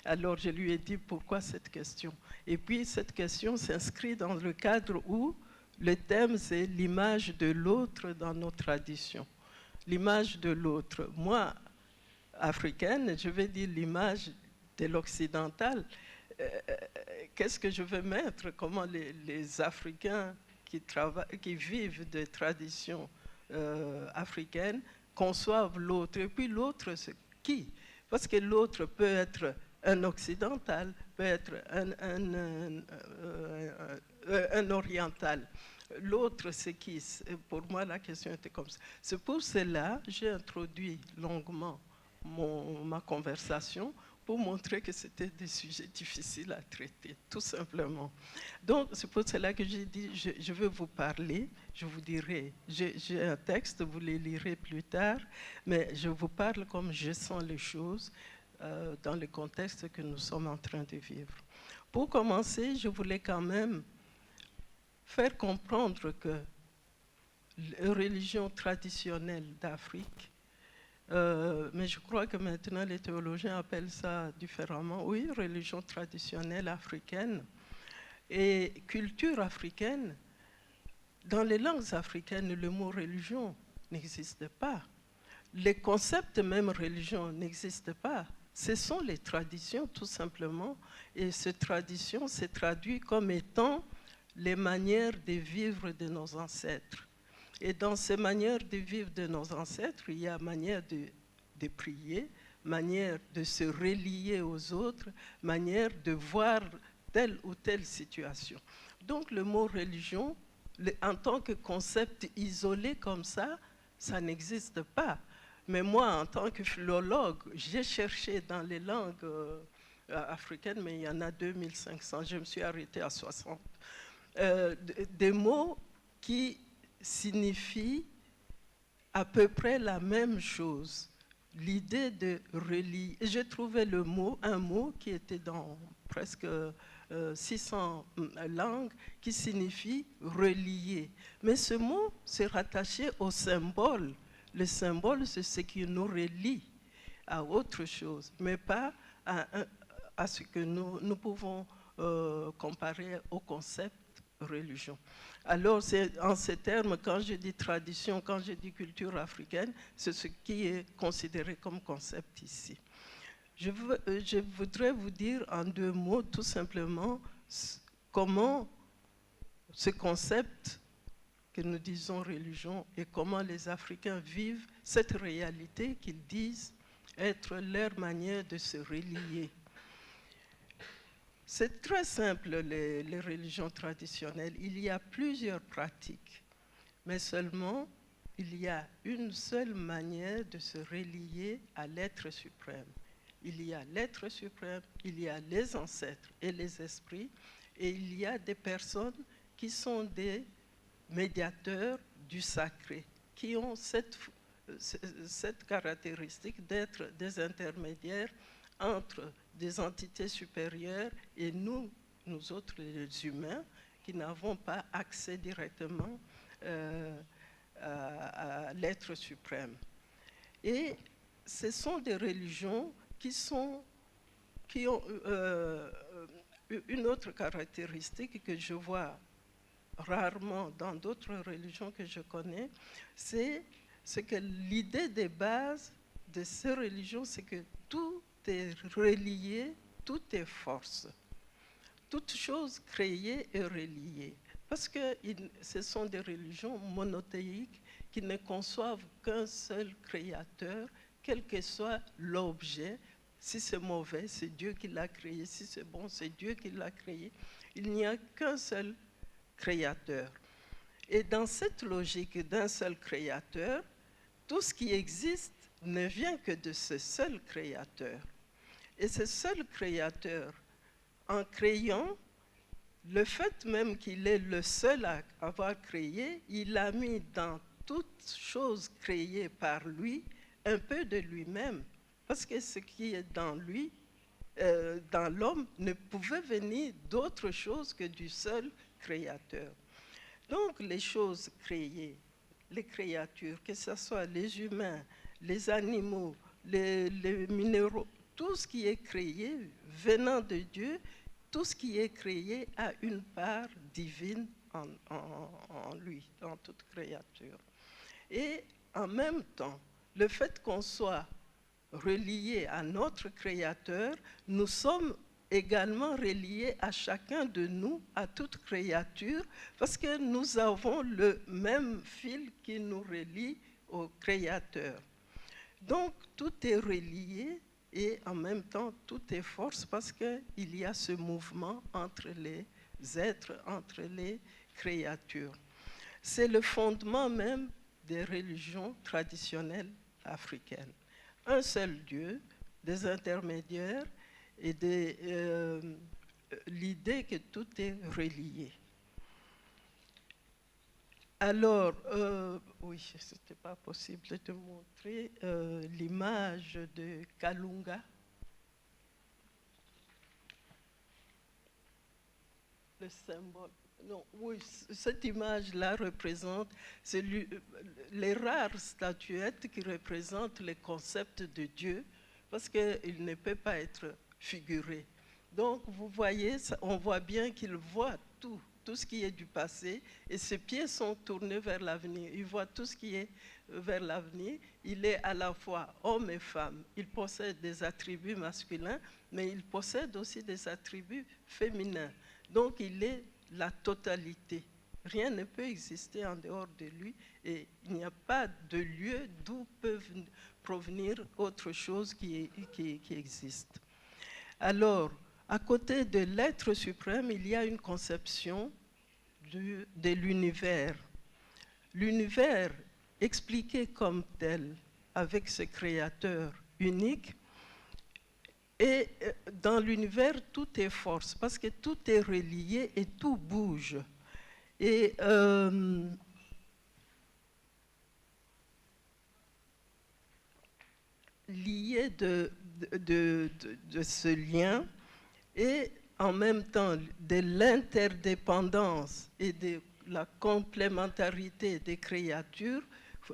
Speaker 6: Alors je lui ai dit pourquoi cette question. Et puis cette question s'inscrit dans le cadre où le thème c'est l'image de l'autre dans nos traditions. L'image de l'autre. Moi, africaine, je vais dire l'image de l'occidental. Qu'est-ce que je veux mettre? Comment les Africains qui vivent des traditions africaines conçoivent l'autre? Et puis l'autre, c'est qui? Parce que l'autre peut être un occidental, peut être un oriental. L'autre, c'est qui? Pour moi, la question était comme ça. C'est pour cela que j'ai introduit longuement ma conversation pour montrer que c'était des sujets difficiles à traiter, tout simplement. Donc, c'est pour cela que j'ai dit, je veux vous parler, je vous dirai, j'ai un texte, vous le lirez plus tard, mais je vous parle comme je sens les choses dans le contexte que nous sommes en train de vivre. Pour commencer, je voulais quand même faire comprendre que les religions traditionnelles d'Afrique, mais je crois que maintenant les théologiens appellent ça différemment. Oui, religion traditionnelle africaine et culture africaine. Dans les langues africaines, le mot religion n'existe pas. Les concepts même religion n'existent pas. Ce sont les traditions tout simplement. Et ces traditions se traduisent comme étant les manières de vivre de nos ancêtres. Et dans ces manières de vivre de nos ancêtres, il y a manière de prier, manière de se relier aux autres, manière de voir telle ou telle situation. Donc le mot religion, en tant que concept isolé comme ça n'existe pas. Mais moi, en tant que philologue, j'ai cherché dans les langues africaines, mais il y en a 2500, je me suis arrêtée à 60, des mots qui signifie à peu près la même chose. L'idée de relier. J'ai trouvé un mot qui était dans presque 600 langues qui signifie relier. Mais ce mot s'est rattaché au symbole. Le symbole, c'est ce qui nous relie à autre chose, mais pas à ce que nous pouvons comparer au concept religion. Alors, c'est en ces termes, quand je dis tradition, quand je dis culture africaine, c'est ce qui est considéré comme concept ici. Je voudrais vous dire en 2 mots, tout simplement, comment ce concept que nous disons religion et comment les Africains vivent cette réalité qu'ils disent être leur manière de se relier. C'est très simple, les religions traditionnelles. Il y a plusieurs pratiques, mais seulement il y a une seule manière de se relier à l'être suprême. Il y a l'être suprême, il y a les ancêtres et les esprits, et il y a des personnes qui sont des médiateurs du sacré, qui ont cette caractéristique d'être des intermédiaires entre des entités supérieures et nous autres les humains, qui n'avons pas accès directement à l'être suprême. Et ce sont des religions qui ont une autre caractéristique que je vois rarement dans d'autres religions que je connais, c'est que l'idée de base de ces religions, c'est que tout est relié, tout est force. Toute chose créée est reliée. Parce que ce sont des religions monothéiques qui ne conçoivent qu'un seul créateur, quel que soit l'objet. Si c'est mauvais, c'est Dieu qui l'a créé. Si c'est bon, c'est Dieu qui l'a créé. Il n'y a qu'un seul créateur. Et dans cette logique d'un seul créateur, tout ce qui existe ne vient que de ce seul créateur. Et ce seul créateur, en créant, le fait même qu'il est le seul à avoir créé, il a mis dans toute chose créée par lui un peu de lui-même. Parce que ce qui est dans lui, dans l'homme, ne pouvait venir d'autre chose que du seul créateur. Donc les choses créées, les créatures, que ce soit les humains, les animaux, les minéraux, tout ce qui est créé venant de Dieu, tout ce qui est créé a une part divine en lui, dans toute créature. Et en même temps, le fait qu'on soit relié à notre Créateur, nous sommes également reliés à chacun de nous, à toute créature, parce que nous avons le même fil qui nous relie au Créateur. Donc tout est relié et en même temps tout est force parce qu'il y a ce mouvement entre les êtres, entre les créatures. C'est le fondement même des religions traditionnelles africaines. Un seul Dieu, des intermédiaires et l'idée que tout est relié. Alors, oui, ce n'était pas possible de montrer l'image de Kalunga. Le symbole. Non, oui, cette image-là représente les rares statuettes qui représentent les concepts de Dieu, parce qu'il ne peut pas être figuré. Donc, vous voyez, on voit bien qu'il voit tout ce qui est du passé, et ses pieds sont tournés vers l'avenir. Il voit tout ce qui est vers l'avenir. Il est à la fois homme et femme. Il possède des attributs masculins, mais il possède aussi des attributs féminins. Donc, il est la totalité. Rien ne peut exister en dehors de lui, et il n'y a pas de lieu d'où peuvent provenir autre chose qui existe. Alors, à côté de l'être suprême, il y a une conception de l'univers. L'univers expliqué comme tel, avec ce créateur unique, et dans l'univers, tout est force, parce que tout est relié et tout bouge. Et lié de ce lien, et en même temps de l'interdépendance et de la complémentarité des créatures,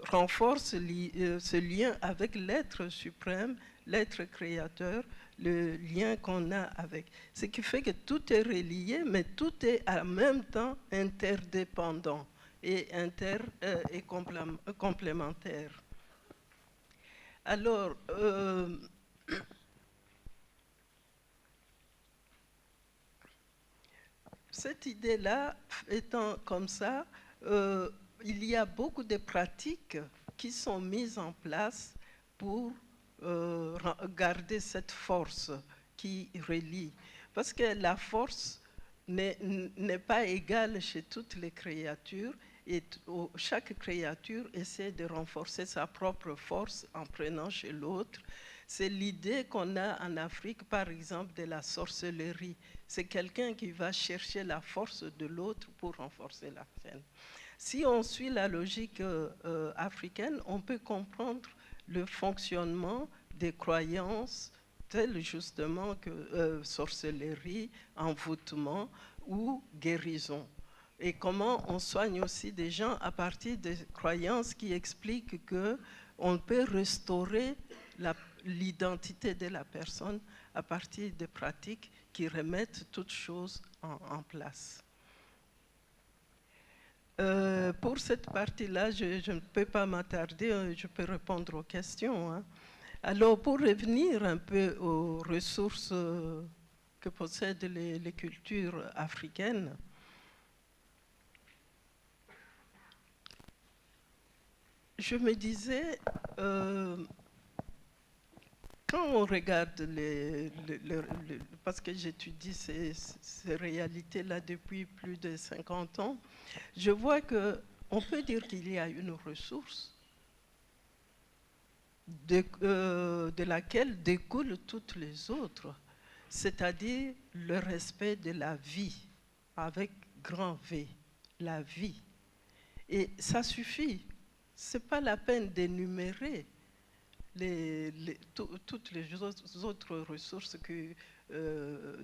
Speaker 6: renforce ce lien avec l'être suprême, l'être créateur, le lien qu'on a avec. Ce qui fait que tout est relié, mais tout est en même temps interdépendant et complémentaire. Alors, cette idée-là étant comme ça, il y a beaucoup de pratiques qui sont mises en place pour garder cette force qui relie. Parce que la force n'est pas égale chez toutes les créatures et chaque créature essaie de renforcer sa propre force en prenant chez l'autre. C'est l'idée qu'on a en Afrique, par exemple, de la sorcellerie. C'est quelqu'un qui va chercher la force de l'autre pour renforcer la sienne. Si on suit la logique africaine, on peut comprendre le fonctionnement des croyances telles justement que sorcellerie, envoûtement ou guérison. Et comment on soigne aussi des gens à partir des croyances qui expliquent qu'on peut restaurer l'identité de la personne à partir de pratiques qui remettent toutes choses en place. Pour cette partie-là, je ne peux pas m'attarder, je peux répondre aux questions. Hein. Alors, pour revenir un peu aux ressources que possèdent les cultures africaines, je me disais, quand on regarde parce que j'étudie ces réalités-là depuis plus de 50 ans, je vois qu'on peut dire qu'il y a une ressource de laquelle découlent toutes les autres, c'est-à-dire le respect de la vie, avec grand V, la vie. Et ça suffit, ce n'est pas la peine d'énumérer toutes les autres ressources qui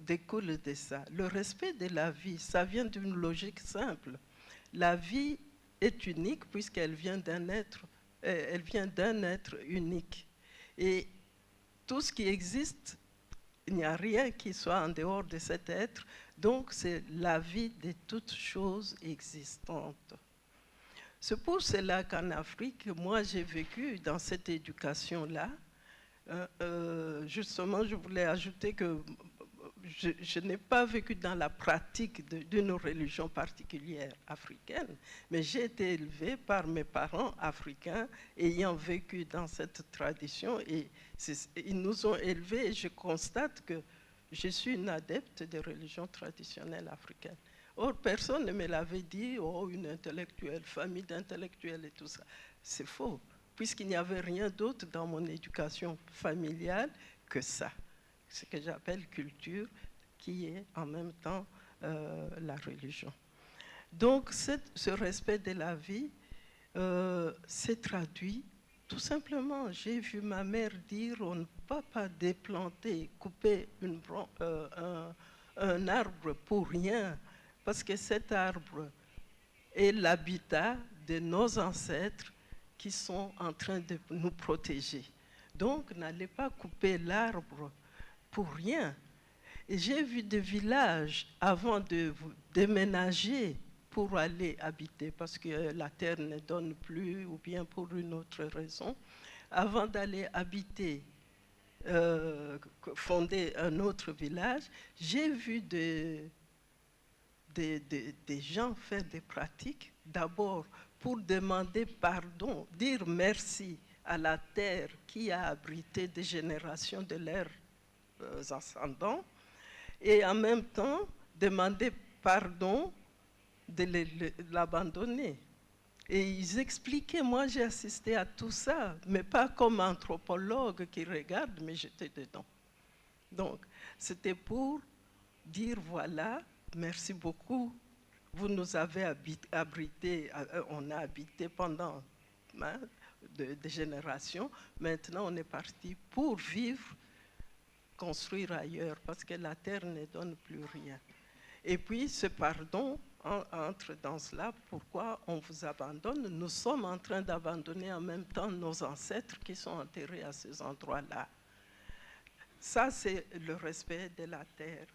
Speaker 6: découlent de ça. Le respect de la vie, ça vient d'une logique simple. La vie est unique puisqu'elle vient d'un être, unique. Et tout ce qui existe, il n'y a rien qui soit en dehors de cet être, donc c'est la vie de toutes choses existantes. C'est pour cela qu'en Afrique, moi j'ai vécu dans cette éducation-là. Justement, je voulais ajouter que je n'ai pas vécu dans la pratique d'une religion particulière africaine, mais j'ai été élevée par mes parents africains ayant vécu dans cette tradition et ils nous ont élevés et je constate que je suis une adepte des religions traditionnelles africaines. Or, personne ne me l'avait dit, oh, une intellectuelle, famille d'intellectuels et tout ça. C'est faux, puisqu'il n'y avait rien d'autre dans mon éducation familiale que ça. Ce que j'appelle culture, qui est en même temps la religion. Donc, ce respect de la vie s'est traduit tout simplement. J'ai vu ma mère dire, on ne peut pas déplanter, couper un arbre pour rien, parce que cet arbre est l'habitat de nos ancêtres qui sont en train de nous protéger. Donc, n'allez pas couper l'arbre pour rien. Et j'ai vu des villages, avant de déménager pour aller habiter, parce que la terre ne donne plus, ou bien pour une autre raison, avant d'aller habiter, fonder un autre village, j'ai vu des gens faire des pratiques, d'abord pour demander pardon, dire merci à la terre qui a abrité des générations de leurs ascendants, et en même temps demander pardon de l'abandonner. Et ils expliquaient, moi j'ai assisté à tout ça, mais pas comme anthropologue qui regarde, mais j'étais dedans. Donc, c'était pour dire, voilà, merci beaucoup, vous nous avez abrité, on a habité pendant des générations, maintenant on est parti pour vivre, construire ailleurs, parce que la terre ne donne plus rien. Et puis ce pardon entre dans cela, pourquoi on vous abandonne? Nous sommes en train d'abandonner en même temps nos ancêtres qui sont enterrés à ces endroits-là. Ça, c'est le respect de la terre.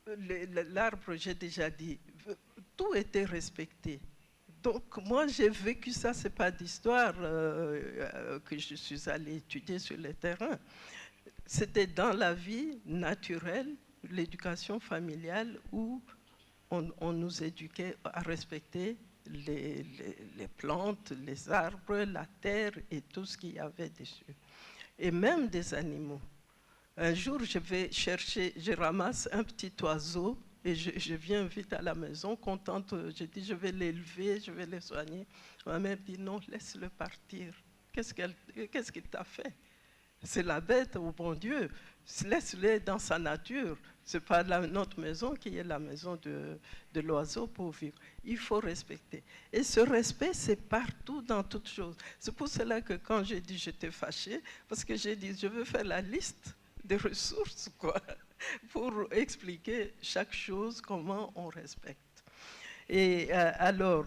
Speaker 6: L'arbre, j'ai déjà dit, tout était respecté. Donc moi, j'ai vécu ça, ce n'est pas d'histoire que je suis allée étudier sur le terrain. C'était dans la vie naturelle, l'éducation familiale, où on nous éduquait à respecter les plantes, les arbres, la terre et tout ce qu'il y avait dessus. Et même des animaux. Un jour, je ramasse un petit oiseau et je viens vite à la maison, contente. Je dis, je vais l'élever, je vais le soigner. Ma mère dit, non, laisse-le partir. Qu'est-ce qu'il t'a fait? C'est la bête, au bon Dieu. Laisse-le dans sa nature. Ce n'est pas notre maison qui est la maison de l'oiseau pour vivre. Il faut respecter. Et ce respect, c'est partout dans toutes choses. C'est pour cela que quand j'ai dit j'étais fâchée, parce que j'ai dit je veux faire la liste des ressources, quoi, pour expliquer chaque chose, comment on respecte. Et alors,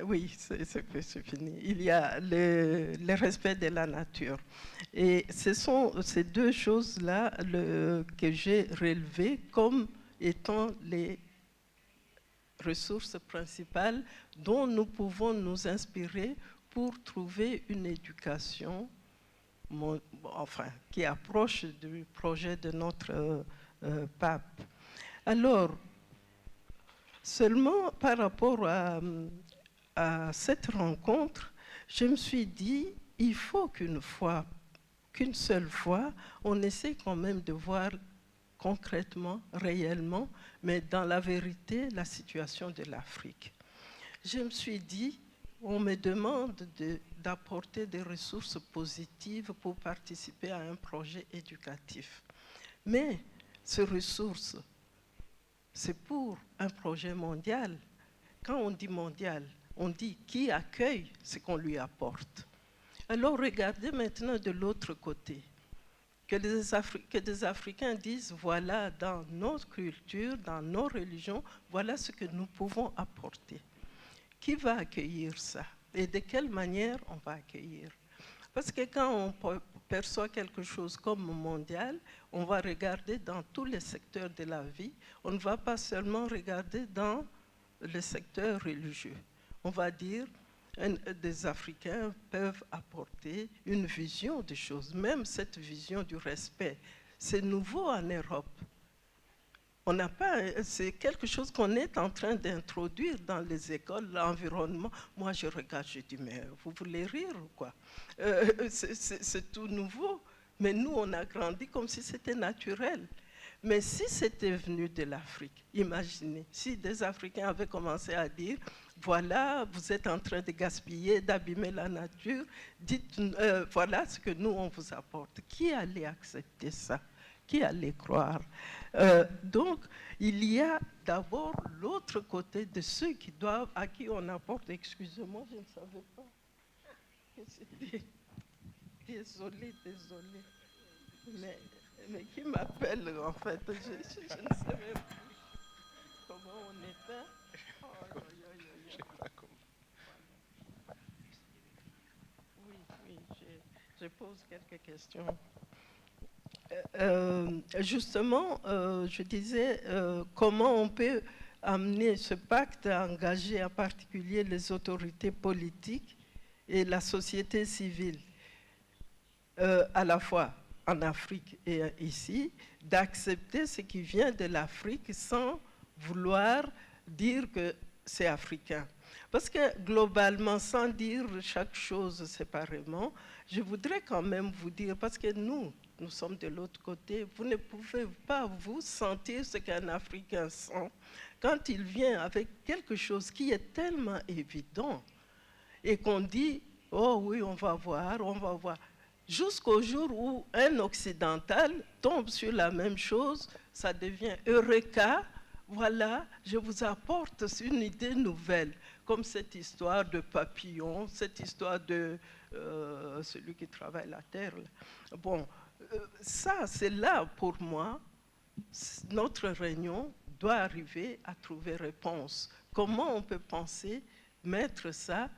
Speaker 6: oui, c'est fini. Il y a le respect de la nature. Et ce sont ces deux choses-là que j'ai relevées comme étant les ressources principales dont nous pouvons nous inspirer pour trouver une éducation qui approche du projet de notre pape. Alors, seulement par rapport à cette rencontre, je me suis dit, il faut qu'une seule fois, on essaie quand même de voir concrètement, réellement, mais dans la vérité, la situation de l'Afrique. Je me suis dit, on me demande d'apporter des ressources positives pour participer à un projet éducatif. Mais ces ressources, c'est pour un projet mondial. Quand on dit mondial, on dit qui accueille ce qu'on lui apporte. Alors regardez maintenant de l'autre côté. Que des Africains disent, voilà, dans nos cultures, dans nos religions, voilà ce que nous pouvons apporter. Qui va accueillir ça? Et de quelle manière on va accueillir? Parce que quand on perçoit quelque chose comme mondial, on va regarder dans tous les secteurs de la vie. On ne va pas seulement regarder dans le secteur religieux. On va dire des Africains peuvent apporter une vision des choses, même cette vision du respect. C'est nouveau en Europe. On n'a pas, c'est quelque chose qu'on est en train d'introduire dans les écoles, l'environnement. Moi, je regarde, je dis, mais vous voulez rire ou quoi? C'est tout nouveau. Mais nous, on a grandi comme si c'était naturel. Mais si c'était venu de l'Afrique, imaginez, si des Africains avaient commencé à dire, voilà, vous êtes en train de gaspiller, d'abîmer la nature, dites, voilà ce que nous, on vous apporte. Qui allait accepter ça? Qui allait croire? Donc, il y a d'abord l'autre côté de ceux à qui on apporte. Excusez-moi, je ne savais pas que c'était. Désolée. Mais qui m'appelle en fait? Je ne sais même plus comment on était. Oh,
Speaker 1: Je sais pas comment.
Speaker 6: Oui, je pose quelques questions. Justement, je disais comment on peut amener ce pacte à engager en particulier les autorités politiques et la société civile, à la fois en Afrique et ici, d'accepter ce qui vient de l'Afrique sans vouloir dire que c'est africain. Parce que globalement, sans dire chaque chose séparément, je voudrais quand même vous dire, parce que nous sommes de l'autre côté, vous ne pouvez pas vous sentir ce qu'un Africain sent quand il vient avec quelque chose qui est tellement évident et qu'on dit, oh oui, on va voir. Jusqu'au jour où un occidental tombe sur la même chose, ça devient Eureka, voilà, je vous apporte une idée nouvelle, comme cette histoire de papillon, cette histoire de celui qui travaille la terre. Là. Bon, ça, c'est là pour moi, notre réunion doit arriver à trouver réponse. Comment on peut penser mettre ça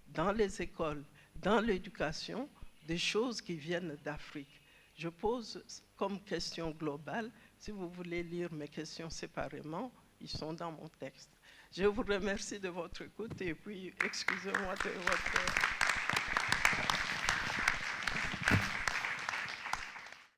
Speaker 6: dans les écoles, dans l'éducation, des choses qui viennent d'Afrique. Je pose comme question globale, si vous voulez lire mes questions séparément, ils sont dans mon texte. Je vous remercie de votre écoute et puis excusez-moi de votre...